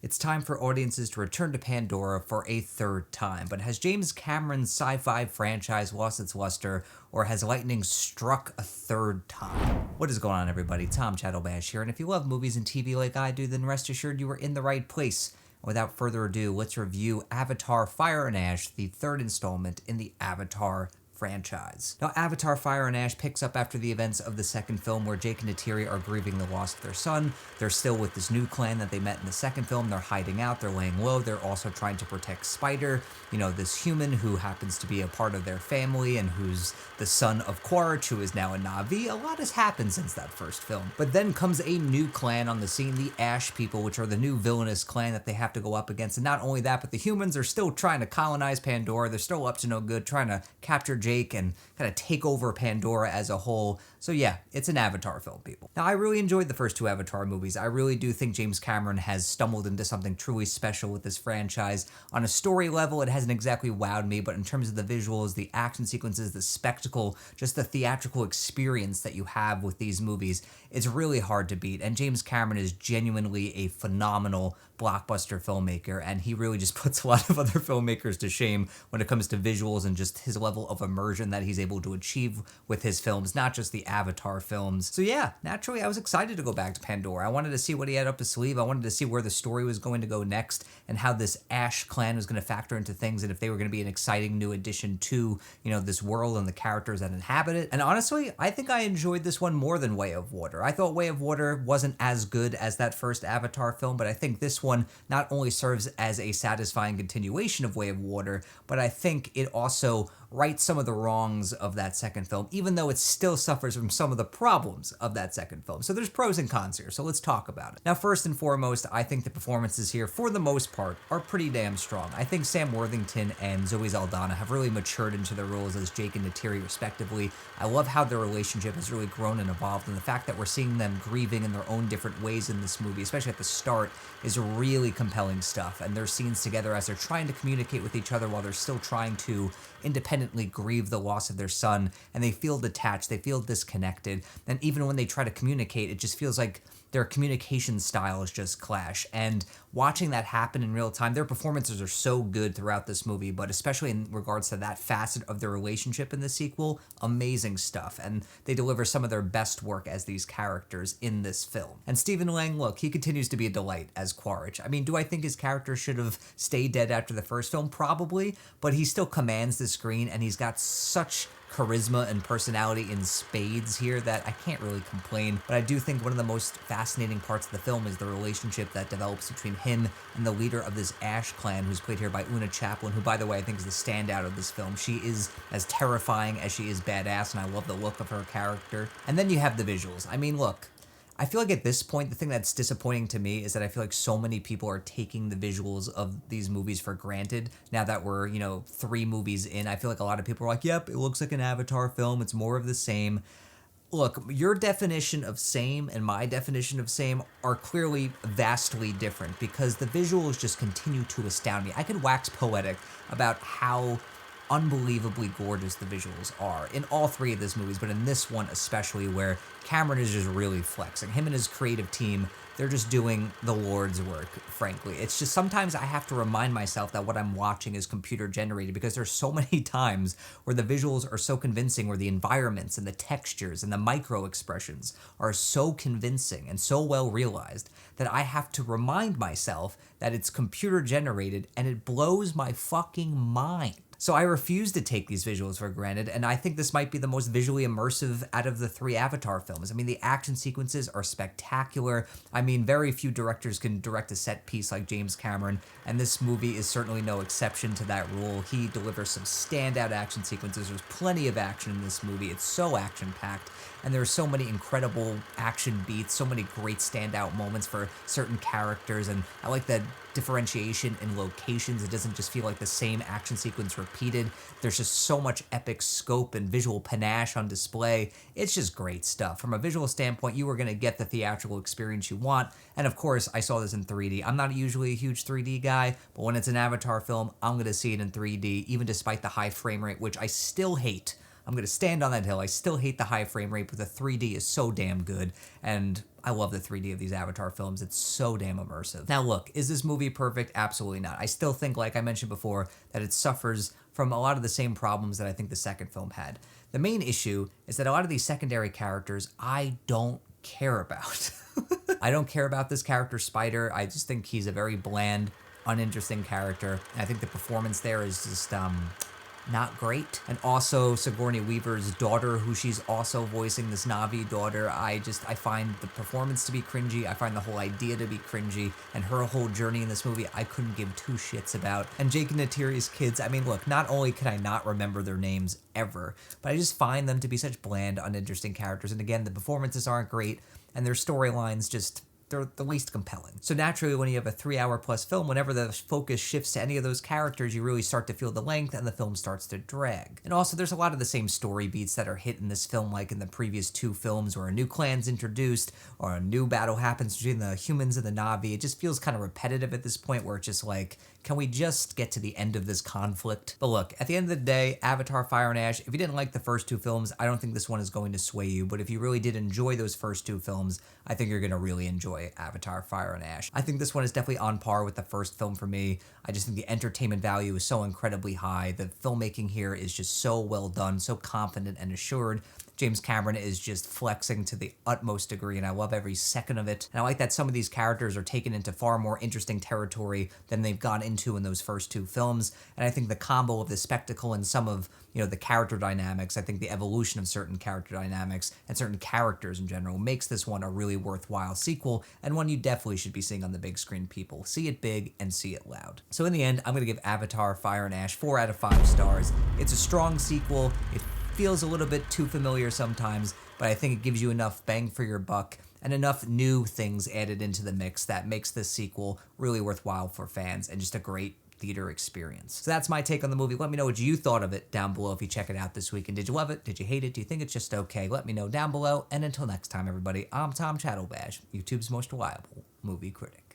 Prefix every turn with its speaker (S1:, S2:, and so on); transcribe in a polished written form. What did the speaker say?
S1: It's time for audiences to return to Pandora for a third time, but has James Cameron's sci-fi franchise lost its luster, or has lightning struck a third time? What is going on, everybody? Tom Chattelbash here, and if you love movies and TV like I do, then rest assured you are in the right place. Without further ado, let's review Avatar: Fire and Ash, the third installment in the Avatar franchise. Now, Avatar: Fire and Ash picks up after the events of the second film, where Jake and Neytiri are grieving the loss of their son. They're still with this new clan that they met in the second film. They're hiding out, they're laying low, they're also trying to protect Spider, this human who happens to be a part of their family and who's the son of Quaritch, who is now a Na'vi. A lot has happened since that first film. But then comes a new clan on the scene, the Ash people, which are the new villainous clan that they have to go up against. And not only that, but the humans are still trying to colonize Pandora. They're still up to no good, trying to capture Jake and kind of take over Pandora as a whole. So yeah, it's an Avatar film, people. Now, I really enjoyed the first two Avatar movies. I really do think James Cameron has stumbled into something truly special with this franchise. On a story level, it hasn't exactly wowed me, but in terms of the visuals, the action sequences, the spectacle, just the theatrical experience that you have with these movies, it's really hard to beat. And James Cameron is genuinely a phenomenal blockbuster filmmaker, and he really just puts a lot of other filmmakers to shame when it comes to visuals and just his level of immersion that he's able to achieve with his films, not just the Avatar films. So yeah, naturally I was excited to go back to Pandora. I wanted to see what he had up his sleeve. I wanted to see where the story was going to go next and how this Ash clan was going to factor into things, and if they were going to be an exciting new addition to, this world and the characters that inhabit it. And honestly, I think I enjoyed this one more than Way of Water. I thought Way of Water wasn't as good as that first Avatar film, but I think this one not only serves as a satisfying continuation of Way of Water, but I think it also rights some of the wrongs of that second film, even though it still suffers from some of the problems of that second film. So there's pros and cons here, so let's talk about it. Now, first and foremost, I think the performances here, for the most part, are pretty damn strong. I think Sam Worthington and Zoe Saldana have really matured into their roles as Jake and Neytiri, respectively. I love how their relationship has really grown and evolved, and the fact that we're seeing them grieving in their own different ways in this movie, especially at the start, is really compelling stuff. And their scenes together as they're trying to communicate with each other while they're still trying to independently grieve the loss of their son, and they feel detached, they feel disconnected, and even when they try to communicate, it just feels like their communication styles just clash. And watching that happen in real time, their performances are so good throughout this movie, but especially in regards to that facet of their relationship in the sequel, amazing stuff. And they deliver some of their best work as these characters in this film. And Stephen Lang, look, he continues to be a delight as Quaritch. I mean, do I think his character should have stayed dead after the first film? Probably, but he still commands the screen, and he's got such charisma and personality in spades here that I can't really complain. But I do think one of the most fascinating parts of the film is the relationship that develops between him and the leader of this Ash clan, who's played here by Una Chaplin, who, by the way, I think is the standout of this film. She is as terrifying as she is badass, and I love the look of her character. And then you have the visuals. I mean, look, I feel like at this point, the thing that's disappointing to me is that I feel like so many people are taking the visuals of these movies for granted. Now that we're, 3 movies in, I feel like a lot of people are like, yep, it looks like an Avatar film. It's more of the same. Look, your definition of same and my definition of same are clearly vastly different, because the visuals just continue to astound me. I could wax poetic about how unbelievably gorgeous the visuals are in all 3 of these movies, but in this one especially, where Cameron is just really flexing. Him and his creative team, they're just doing the Lord's work, frankly. It's just sometimes I have to remind myself that what I'm watching is computer generated, because there's so many times where the visuals are so convincing, where the environments and the textures and the micro expressions are so convincing and so well realized that I have to remind myself that it's computer generated, and it blows my fucking mind. So I refuse to take these visuals for granted, and I think this might be the most visually immersive out of the 3 Avatar films. I mean, the action sequences are spectacular. I mean, very few directors can direct a set piece like James Cameron, and this movie is certainly no exception to that rule. He delivers some standout action sequences. There's plenty of action in this movie. It's so action-packed, and there are so many incredible action beats, so many great standout moments for certain characters, and I like that differentiation in locations. It doesn't just feel like the same action sequence repeated. There's just so much epic scope and visual panache on display. It's just great stuff. From a visual standpoint, you are going to get the theatrical experience you want. And of course, I saw this in 3D. I'm not usually a huge 3D guy, but when it's an Avatar film, I'm going to see it in 3D, even despite the high frame rate, which I still hate I'm going to stand on that hill. I still hate the high frame rate, but the 3D is so damn good, and I love the 3D of these Avatar films. It's so damn immersive. Now look, is this movie perfect? Absolutely not. I still think, like I mentioned before, that it suffers from a lot of the same problems that I think the second film had. The main issue is that a lot of these secondary characters I don't care about. I don't care about this character, Spider. I just think he's a very bland, uninteresting character. And I think the performance there is just not great. And also Sigourney Weaver's daughter, who she's also voicing, this Na'vi daughter, I find the performance to be cringy. I find the whole idea to be cringy. And her whole journey in this movie, I couldn't give two shits about. And Jake and Natiri's kids, I mean, look, not only can I not remember their names ever, but I just find them to be such bland, uninteresting characters. And again, the performances aren't great, and their storylines just, they're the least compelling. So naturally, when you have a 3-hour plus film, whenever the focus shifts to any of those characters, you really start to feel the length and the film starts to drag. And also, there's a lot of the same story beats that are hit in this film, like in the previous two films, where a new clan's introduced or a new battle happens between the humans and the Na'vi. It just feels kind of repetitive at this point, where it's just like, can we just get to the end of this conflict? But look, at the end of the day, Avatar Fire and Ash, if you didn't like the first two films, I don't think this one is going to sway you. But if you really did enjoy those first two films, I think you're going to really enjoy Avatar Fire and Ash. I think this one is definitely on par with the first film for me. I just think the entertainment value is so incredibly high. The filmmaking here is just so well done, so confident and assured. James Cameron is just flexing to the utmost degree, and I love every second of it. And I like that some of these characters are taken into far more interesting territory than they've gone into in those first two films. And I think the combo of the spectacle and some of, the character dynamics, I think the evolution of certain character dynamics and certain characters in general makes this one a really worthwhile sequel, and one you definitely should be seeing on the big screen, people. See it big and see it loud. So in the end, I'm going to give Avatar Fire and Ash 4 out of 5 stars. It's a strong sequel. It feels a little bit too familiar sometimes, but I think it gives you enough bang for your buck and enough new things added into the mix that makes this sequel really worthwhile for fans and just a great theater experience. So that's my take on the movie. Let me know what you thought of it down below if you check it out this weekend. Did you love it? Did you hate it? Do you think it's just okay? Let me know down below. And until next time, everybody, I'm Tom Chattelbash, YouTube's most reliable movie critic.